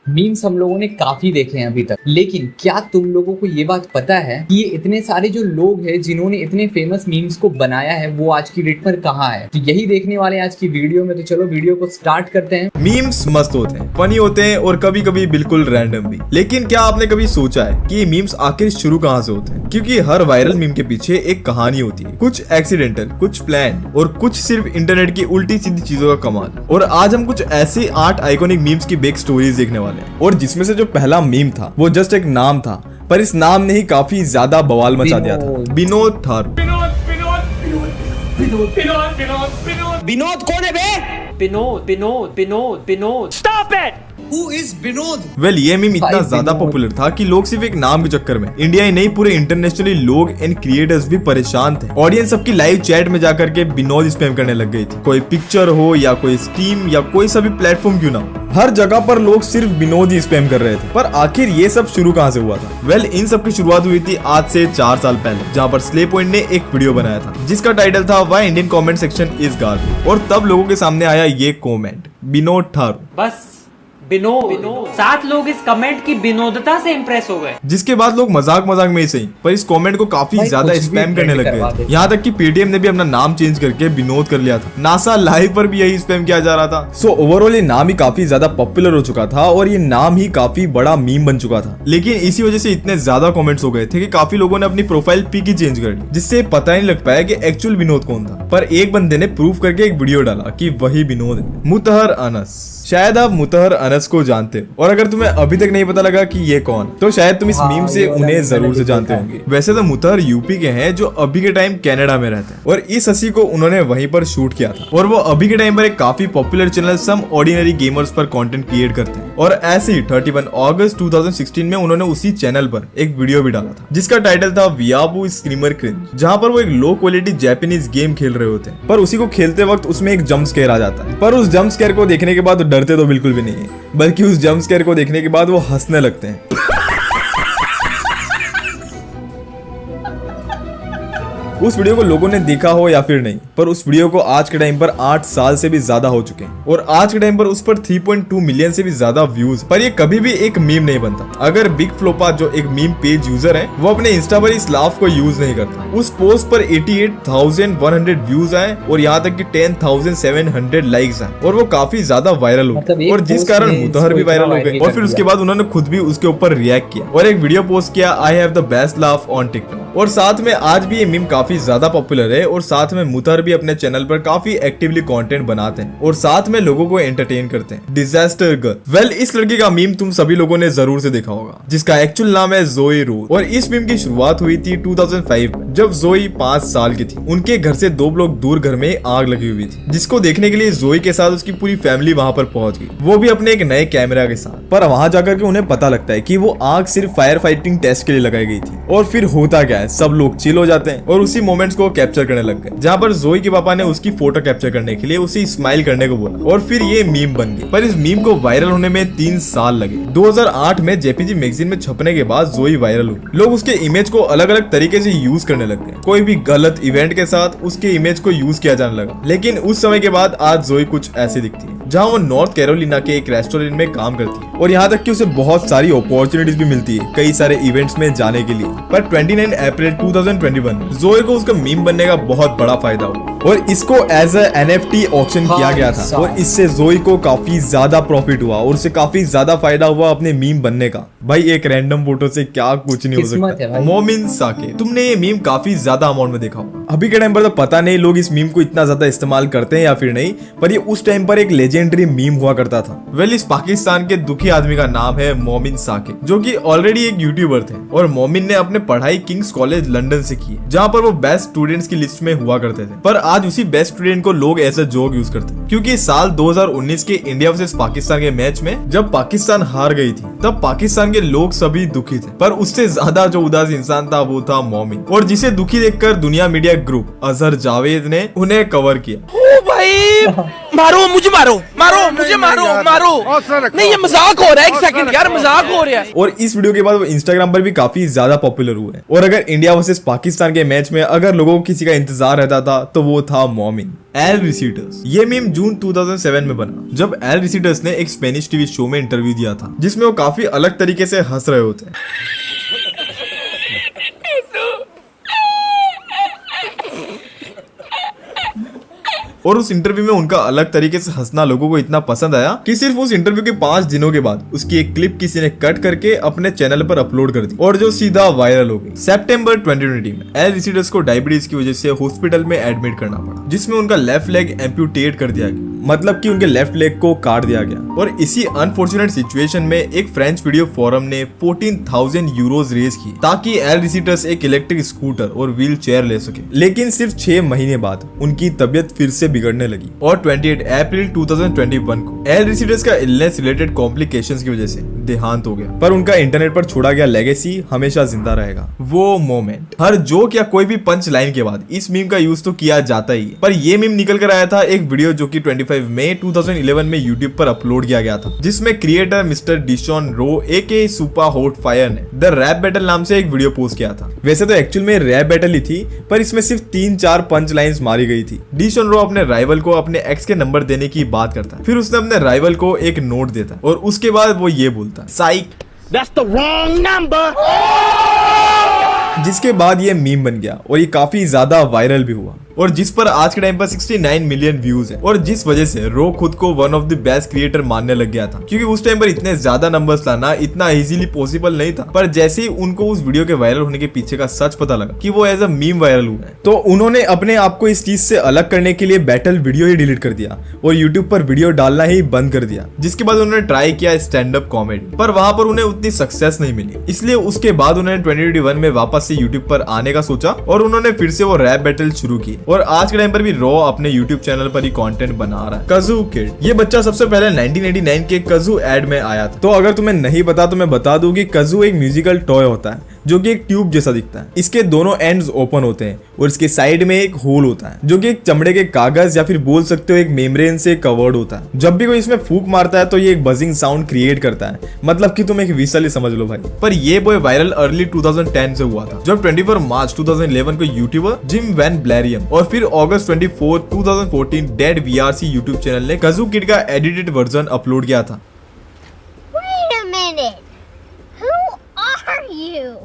Memes हम लोगों ने काफी देखे हैं अभी तक, लेकिन क्या तुम लोगों को ये बात पता है कि ये इतने सारे जो लोग हैं जिन्होंने इतने फेमस मीम्स को बनाया है वो आज की डेट पर कहाँ है? तो यही देखने वाले हैं आज की वीडियो में। तो चलो वीडियो को स्टार्ट करते हैं। मीम्स मस्त होते हैं, फनी होते हैं और कभी कभी बिल्कुल रैंडम भी। लेकिन क्या आपने कभी सोचा है कि ये मीम्स आखिर शुरू कहाँ से होते हैं? क्योंकि हर वायरल मीम के पीछे एक कहानी होती है, कुछ एक्सीडेंटल, कुछ प्लान और कुछ सिर्फ इंटरनेट की उल्टी सीधी चीजों का कमाल। और आज हम कुछ ऐसे 8 आइकॉनिक मीम्स की बैक स्टोरीज देखने वाले हैं, और जिसमें से जो पहला मीम था वो जस्ट एक नाम था, पर इस नाम ने ही काफी ज्यादा बवाल मचा दिया था। विनोद थारू। विनोद कौन है बे? Vinod stop it. Who is Vinod? Well ये मीम इतना ज्यादा पॉपुलर था कि लोग सिर्फ एक नाम के चक्कर में, इंडिया ही नहीं पूरे इंटरनेशनली लोग एंड क्रिएटर्स भी परेशान थे। ऑडियंस सबकी लाइव चैट में जाकर के विनोद स्पैम करने लग गई थी। कोई पिक्चर हो या कोई स्टीम या कोई सा भी प्लेटफॉर्म क्यों ना हो, हर जगह पर लोग सिर्फ विनोद ही स्पैम कर रहे थे। पर आखिर ये सब शुरू कहाँ से हुआ था? वेल इन सब की शुरुआत हुई थी आज से 4 साल पहले, जहाँ पर स्ले पॉइंट ने एक वीडियो बनाया था जिसका टाइटल था why Indian comment section is garbage. और तब लोगों के सामने आया ये कमेंट, विनोद थारू। बस विनोद। 7 लोग इस कमेंट की विनोदता से इम्प्रेस हो गए, जिसके बाद लोग मजाक में ही सही पर इस कमेंट को काफी ज्यादा स्पैम करने लग गए थे। यहाँ तक कि पेटीएम ने भी अपना नाम चेंज करके विनोद कर लिया था। नासा लाइव पर भी यही स्पैम किया जा रहा था। सो ओवरऑल ये नाम ही काफी ज्यादा पॉपुलर हो चुका था और ये नाम ही काफी बड़ा मीम बन चुका था। लेकिन इसी वजह से इतने ज्यादा कमेंट्स हो गए थे कि काफी लोगों ने अपनी प्रोफाइल पिक ही चेंज कर ली, जिससे पता ही नहीं लग पाया कि एक्चुअल विनोद कौन था। पर एक बंदे ने प्रूफ करके एक वीडियो डाला कि वही विनोद है, मुतहर अनस। शायद आप मुतहर अनस को जानते हो, और अगर तुम्हें अभी तक नहीं पता लगा कि ये कौन, तो शायद तुम इस मीम से उन्हें जरूर से जानते होंगे। वैसे तो मुतहर यूपी के हैं जो अभी के टाइम कनाडा में रहते हैं, और इस हंसी को उन्होंने वहीं पर शूट किया था। और वो अभी के टाइम पर एक काफी पॉपुलर चैनल सम ऑर्डिनरी गेमर्स पर कंटेंट क्रिएट करते हैं। और ऐसे ही 31 अगस्त 2016 में उन्होंने उसी चैनल पर एक वीडियो भी डाला था जिसका टाइटल था वियाबू स्क्रीमर क्रिंज, जहाँ पर वो एक लो क्वालिटी जापानीज गेम खेल रहे होते हैं, पर उसी को खेलते वक्त उसमें एक जंप स्केयर आ जाता है। पर उस जंप स्केयर को देखने के बाद डरते तो बिल्कुल भी नहीं है, बल्कि उस जंप स्केयर को देखने के बाद वो हंसने लगते हैं। उस वीडियो को लोगों ने देखा हो या फिर नहीं, पर उस वीडियो को आज के टाइम पर 8 साल से भी ज्यादा हो चुके हैं, और आज के टाइम पर उस पर 3.2 मिलियन से भी ज्यादा व्यूज। पर ये कभी भी एक मीम नहीं बनता अगर बिग फ्लोपा जो एक मीम पेज यूजर है वो अपने इंस्टा पर इस लाफ को यूज नहीं करता। उस पोस्ट पर 88,100 व्यूज आए और यहाँ तक कि 10,700 लाइक्स आए, और वो काफी ज्यादा वायरल हो गए, और जिस कारण मुतहर भी वायरल हो गए। और फिर उसके बाद उन्होंने खुद भी उसके ऊपर रिएक्ट किया और एक वीडियो पोस्ट किया, I have the best laugh on TikTok. और साथ में आज भी ये मीम काफी ज्यादा पॉपुलर है, और साथ में मुतहर भी अपने चैनल पर काफी एक्टिवली कंटेंट बनाते हैं और साथ में लोगों को एंटरटेन करते हैं। Disaster girl. वेल इस लड़की का मीम तुम सभी लोगों ने जरूर से देखा होगा, जिसका एक्चुअल नाम है जोई रोज। और इस मीम की शुरुआत हुई थी 2005 में, जब जोई 5 साल की थी। उनके घर से 2 ब्लॉक दूर घर में आग लगी हुई थी, जिसको देखने के लिए जोई के साथ उसकी पूरी फैमिली वहां पर पहुंच गई, वो भी अपने एक नए कैमरा के साथ। पर वहां जाकर के उन्हें पता लगता है कि वो आग सिर्फ फायर फाइटिंग टेस्ट के लिए लगाई गई थी। और फिर होता क्या है, सब लोग चिल हो जाते हैं और उसी मोमेंट्स को कैप्चर करने लग गए, जहाँ पर जोई के पापा ने उसकी फोटो कैप्चर करने के लिए उसे स्माइल करने को बोला, और फिर ये मीम बन गई। पर इस मीम को वायरल होने में 3 साल लगे। 2008 में जेपीजी मैगजीन में छपने के बाद जोई वायरल हुई। लोग उसके इमेज को अलग अलग तरीके से यूज करने लग गए, कोई भी गलत इवेंट के साथ उसके इमेज को यूज किया जाने लगा। लेकिन उस समय के बाद आज जोई कुछ ऐसी दिखती है, जहाँ वो नॉर्थ कैरोलिना के एक रेस्टोरेंट में काम करती है, और यहाँ तक कि उसे बहुत सारी अपॉर्चुनिटीज भी मिलती है कई सारे इवेंट्स में जाने के लिए। पर 29 अप्रैल 2021 जोई को उसका मीम बनने का बहुत बड़ा फायदा हुआ, और इसको एज ए NFT ऑक्शन किया गया था, और इससे जोई को काफी ज्यादा प्रॉफिट हुआ और उसे काफी ज्यादा फायदा हुआ अपने मीम बनने का। भाई एक रैंडम फोटो से क्या कुछ नहीं हो सकता। मोमिन साके। तुमने ये मीम काफी ज्यादा अमाउंट में देखा होगा। अभी के टाइम पर तो पता नहीं लोग इस मीम को इतना ज्यादा इस्तेमाल करते हैं या फिर नहीं, पर ये उस टाइम पर एक लेजेंडरी मीम हुआ करता था। वेल इस पाकिस्तान के दुखी आदमी का नाम है मोमिन साके, जो कि ऑलरेडी एक यूट्यूबर थे, और मोमिन ने अपने पढ़ाई किंग्स कॉलेज लंदन से की, जहाँ पर वो बेस्ट स्टूडेंट्स की लिस्ट में हुआ करते थे। पर आज उसी बेस्ट स्टूडेंट को लोग ऐसे जोक यूज करते हैं, क्योंकि साल 2019 के इंडिया वर्सेस पाकिस्तान के मैच में जब पाकिस्तान हार गई थी, तब पाकिस्तान के लोग सभी दुखी थे, पर उससे ज्यादा जो उदास इंसान था वो था मोमिन, और जिसे दुखी देखकर दुनिया मीडिया ग्रुप अजहर जावेद ने उन्हें कवर किया। ओ भाई मारो मुझे, मारो मुझे, मारो नहीं, ये मजाक हो रहा है। एक सेकंड यार, मजाक हो रहा है। और इस वीडियो के बाद वो इंस्टाग्राम पर भी काफी ज्यादा पॉपुलर हुए, और अगर इंडिया वर्सेस पाकिस्तान के मैच में अगर लोगों को किसी का इंतजार रहता था तो वो था मॉमिंग एल रिसीटर्स। ये मीम जून 2007 में बना जब एल रिसीटर्स ने एक स्पेनिश टीवी शो में इंटरव्यू दिया था जिसमें वो काफी अलग तरीके से हंस रहे होते हैं। और उस इंटरव्यू में उनका अलग तरीके से हंसना लोगों को इतना पसंद आया कि सिर्फ उस इंटरव्यू के 5 दिनों के बाद उसकी एक क्लिप किसी ने कट करके अपने चैनल पर अपलोड कर दी और जो सीधा वायरल हो गई। सितंबर 2020 में एल रिसीडर्स को डायबिटीज की वजह से हॉस्पिटल में एडमिट करना पड़ा जिसमें उनका लेफ्ट लेग एम्प्यूटेट कर दिया गया, मतलब कि उनके लेफ्ट लेग को काट दिया गया। और इसी अनफॉर्चुनेट सिचुएशन में एक फ्रेंच वीडियो फोरम ने 14,000 यूरोज रेज की ताकि एल रिसीटर्स एक इलेक्ट्रिक स्कूटर और व्हील चेयर ले सके। लेकिन सिर्फ 6 महीने बाद उनकी तबियत फिर से बिगड़ने लगी और 28 अप्रैल 2021 को एल रिसीटर्स का इलनेस रिलेटेड कॉम्प्लिकेशंस की वजह से देहांत हो गया। पर उनका इंटरनेट पर छोड़ा गया लेगेसी हमेशा जिंदा रहेगा। वो मोमेंट, हर जोक या कोई भी पंच लाइन के बाद इस मीम का यूज तो किया जाता ही है, पर ये मीम निकल कर आया था एक वीडियो जो कि 25 मई 2011 में यूट्यूब पर अपलोड किया गया था जिसमें क्रिएटर मिस्टर डिशॉन रो एके सुपर हॉट फायर ने द रैप बैटल नाम से एक वीडियो पोस्ट किया था। वैसे तो एक्चुअल में रैप बैटल ही थी पर इसमें सिर्फ 3-4 पंच लाइन्स मारी गई थी। डिशॉन रो अपने राइवल को अपने एक्स के नंबर देने की बात करता है, फिर उसने अपने राइवल को एक नोट देता है और उसके बाद वो ये बोलता है साइक, That's the wrong number. जिसके बाद ये मीम बन गया और ये काफी ज्यादा वायरल भी हुआ और जिस पर आज के टाइम पर 69 मिलियन व्यूज है और जिस वजह से रो खुद को one of the best creator मानने लग गया था क्योंकि उस टाइम पर इतने ज्यादा नंबर्स लाना इतना इजीली पॉसिबल नहीं था। पर जैसे ही उनको उस वीडियो के वायरल होने के पीछे का सच पता लगा कि वो एज अ मीम वायरल हुआ है तो उन्होंने अपने आप को इस चीज से अलग करने के लिए बैटल वीडियो ही डिलीट कर दिया और यूट्यूब पर वीडियो डालना ही बंद कर दिया। जिसके बाद उन्होंने ट्राई किया स्टैंड अप कॉमेडी पर वहां पर उन्हें उतनी सक्सेस नहीं मिली, इसलिए उसके बाद उन्होंने 2021 में वापस से यूट्यूब पर आने का सोचा और उन्होंने फिर से वो रैप बैटल शुरू की और आज के टाइम पर रॉ अपने YouTube चैनल पर ही कंटेंट बना रहा है। कजू किड, ये बच्चा सबसे पहले 1989 के कजू एड में आया था। तो अगर तुम्हें नहीं पता तो मैं बता दूं कि कजू एक म्यूजिकल टॉय होता है जो कि एक ट्यूब जैसा दिखता है। इसके दोनों एंड्स ओपन होते हैं और इसके साइड में एक होल होता है जो कि एक चमड़े के कागज या फिर बोल सकते हो एक मेम्ब्रेन से कवर्ड होता है। जब भी कोई इसमें फूंक मारता है तो ये एक बजिंग साउंड क्रिएट करता है, मतलब कि तुम एक व्हिसल ही समझ लो भाई। पर ये बॉय वायरल अर्ली 2010 से हुआ था जब 24 मार्च 2011 को यूट्यूबर जिम वैन ब्लैरियम और फिर अगस्त 24, 2014 डेड VRC यूट्यूब चैनल ने कजू किड का एडिटेड वर्जन अपलोड किया था। Wait a minute. Who are you?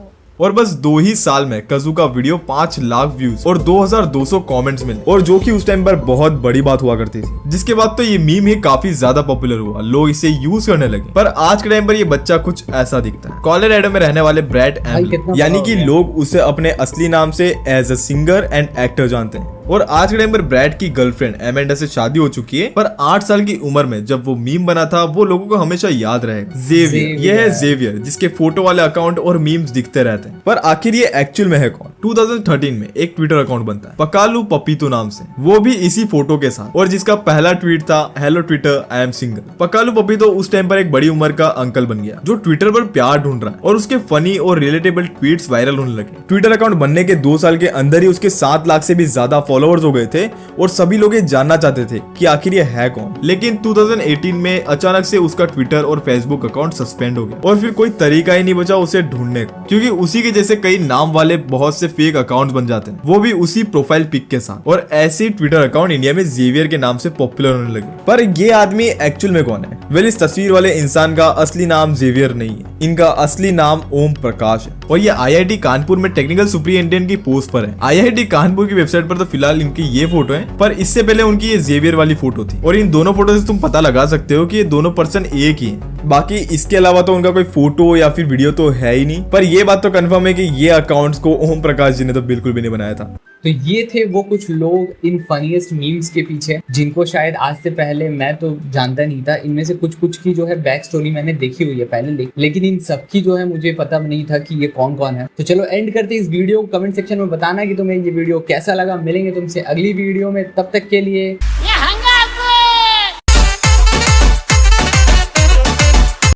और बस 2 ही साल में कजू का वीडियो 5 लाख व्यूज और 2200 कमेंट्स मिले और जो कि उस टाइम पर बहुत बड़ी बात हुआ करती थी। जिसके बाद तो ये मीम ही काफी ज्यादा पॉपुलर हुआ, लोग इसे यूज करने लगे। पर आज के टाइम पर ये बच्चा कुछ ऐसा दिखता है। कोलोराडो में रहने वाले ब्रैड एम्बलर, यानी कि लोग उसे अपने असली नाम से as a singer and actor जानते हैं। और आज के टाइम पर ब्रैड की गर्लफ्रेंड एमेंडा से शादी हो चुकी है, पर 8 साल की उम्र में जब वो मीम बना था वो लोगों को हमेशा याद रहेगा। जेवियर, ये है जेवियर जिसके फोटो वाले अकाउंट और मीम्स दिखते रहते हैं। पर आखिर ये एक्चुअल में है कौन? 2013 में एक ट्विटर अकाउंट बनता है पकालू पपीतो नाम से, वो भी इसी फोटो के साथ, और जिसका पहला ट्वीट था hello Twitter I am single. Pakalu Papito उस टाइम पर एक बड़ी उम्र का अंकल बन गया जो ट्विटर पर प्यार ढूंढ रहा है और उसके फनी और रिलेटेबल ट्वीट्स वायरल होने लगे। ट्विटर अकाउंट बनने के 2 साल के अंदर ही उसके 7 लाख से भी ज्यादा फॉलोअर्स हो गए थे और सभी लोग ये जानना चाहते थे कि आखिर ये है कौन। लेकिन 2018 में अचानक से उसका ट्विटर और फेसबुक अकाउंट सस्पेंड हो गया और फिर कोई तरीका ही नहीं बचा उसे ढूंढने का, क्योंकि उसी के जैसे कई नाम वाले बहुत से फेक अकाउंट्स बन जाते हैं, वो भी उसी प्रोफाइल पिक के साथ। और ऐसे ट्विटर अकाउंट इंडिया में जेवियर के नाम से पॉपुलर होने लगे। पर ये आदमी एक्चुअल में कौन है? वेल, इस तस्वीर वाले इंसान का असली नाम जेवियर नहीं है, इनका असली नाम ओम प्रकाश है और ये IIT कानपुर में टेक्निकल सुपरिटेंडेंट की पोस्ट पर है। IIT कानपुर की वेबसाइट पर तो फिलहाल इनकी ये फोटो है, पर इससे पहले उनकी ये जेवियर वाली फोटो थी और इन दोनों फोटो से तुम पता लगा सकते हो कि ये दोनों पर्सन एक ही हैं। बाकी इसके अलावा तो उनका कोई फोटो या फिर वीडियो तो है ही नहीं। पर ये बात तो कंफर्म है कि ये अकाउंट्स को ओम प्रकाश जी ने तो बिल्कुल भी नहीं बनाया था। तो ये थे वो कुछ लोग इन फनीएस्ट मीम्स के पीछे, जिनको शायद आज से पहले मैं तो जानता नहीं था। इनमें से कुछ की जो है बैक स्टोरी मैंने देखी हुई है पहले, लेकिन इन सबकी जो है मुझे पता नहीं था कि ये कौन कौन है। तो चलो एंड करते इस वीडियो को। कमेंट सेक्शन में बताना कि तुम्हें ये वीडियो कैसा लगा। मिलेंगे तुमसे अगली वीडियो में, तब तक के लिए